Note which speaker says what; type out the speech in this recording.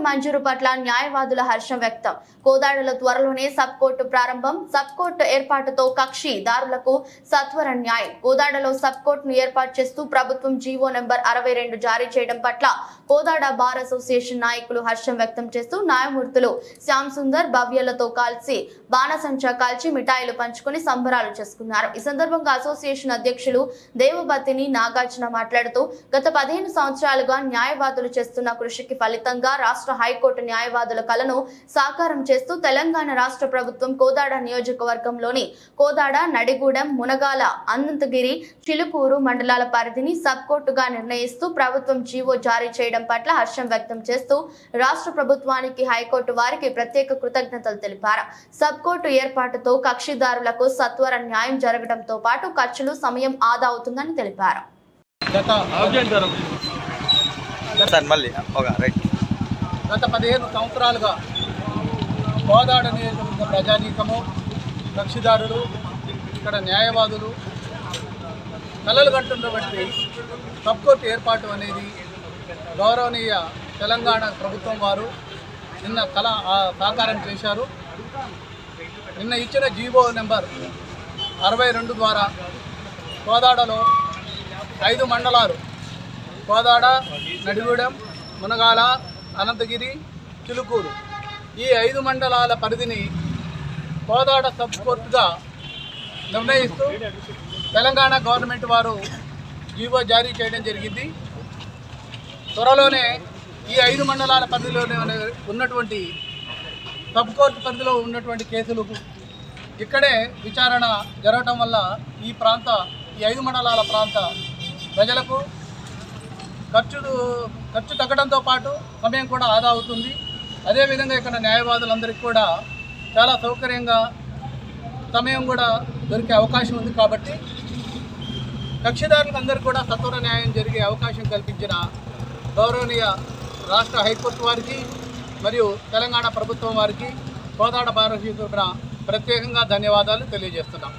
Speaker 1: మంజూరు పట్ల న్యాయవాదుల హర్షం వ్యక్తం. కోదాడలో త్వరలోనే సబ్ కోర్టు ప్రారంభం. సబ్ కోర్టు ఏర్పాటుతో కక్షిదారులకు సత్వర న్యాయం. కోదాడలో సబ్ కోర్టును ఏర్పాటు చేస్తూ ప్రభుత్వం జీవో నెంబర్ 62 జారీ చేయడం పట్ల కోదాడ బార్ అసోసియేషన్ నాయకులు హర్షం వ్యక్తం చేస్తూ న్యాయమూర్తులు శ్యామ్ సుందర్ భవ్యలతో కలిసి బాణసంచా కాల్చి మిఠాయిలు పంచుకుని సంబరాలు చేసుకున్నారు. ఈ సందర్భంగా అసోసియేషన్ అధ్యక్షులు దేవబత్తిని నాగార్జున మాట్లాడుతూ గత 15 సంవత్సరాలుగా న్యాయవాదులు చేస్తున్న కృషికి ఫలితంగా రాష్ట్ర హైకోర్టు న్యాయవాదుల కలను సాకారం చేస్తూ తెలంగాణ రాష్ట్ర ప్రభుత్వం కోదాడ నియోజకవర్గంలోని కోదాడ, నడిగూడెం, మునగాల, అనంతగిరి, చిలుకూరు మండలాల పరిధిని సబ్ కోర్టుగా నిర్ణయిస్తూ ప్రభుత్వం జీవో జారీ చేయడం పట్ల హర్షం వ్యక్తం చేస్తూ రాష్ట్ర ప్రభుత్వానికి హైకోర్టు వారికి ప్రత్యేక కృతజ్ఞతలు తెలిపారు. సబ్ కోర్టు ఏర్పాటుతో కక్షిదారులకు సత్వర న్యాయం జరగడంతో పాటు ఖర్చులు, సమయం ఆదా అవుతుందని తెలిపారు.
Speaker 2: గత 15 సంవత్సరాలుగా కోదాడ నియోజకవర్గ ప్రజానీకము, కక్షిదారులు, ఇక్కడ న్యాయవాదులు కలలు కంటున్నటువంటి సబ్ కోర్టు ఏర్పాటు అనేది గౌరవనీయ తెలంగాణ ప్రభుత్వం వారు నిన్న సాకారం చేశారు. నిన్న ఇచ్చిన జీవో నెంబర్ 62 ద్వారా కోదాడలో 5 మండలాలు కోదాడ, నడిగూడెం, మునగాల, అనంతగిరి, చిలుకూరు ఈ 5 మండలాల పరిధిని కోదాడ సబ్ కోర్టుగా నిర్ణయిస్తూ తెలంగాణ గవర్నమెంట్ వారు జీవో జారీ చేయడం జరిగింది. త్వరలోనే ఈ 5 మండలాల పరిధిలోనే ఉన్నటువంటి సబ్ కోర్టు పరిధిలో ఉన్నటువంటి కేసులు ఇక్కడే విచారణ జరగటం వల్ల ఈ 5 మండలాల ప్రాంత ప్రజలకు ఖర్చు తగ్గడంతో పాటు సమయం కూడా ఆదా అవుతుంది. అదేవిధంగా ఇక్కడ న్యాయవాదులందరికీ కూడా చాలా సౌకర్యంగా సమయం కూడా దొరికే అవకాశం ఉంది. కాబట్టి కక్షిదారులకు అందరికీ కూడా సత్వర న్యాయం జరిగే అవకాశం కల్పించిన గౌరవనీయ రాష్ట్ర హైకోర్టు వారికి మరియు తెలంగాణ ప్రభుత్వం వారికి కోదాడ బార్ అసోసియేషన్ ప్రత్యేకంగా ధన్యవాదాలు తెలియజేస్తున్నాం.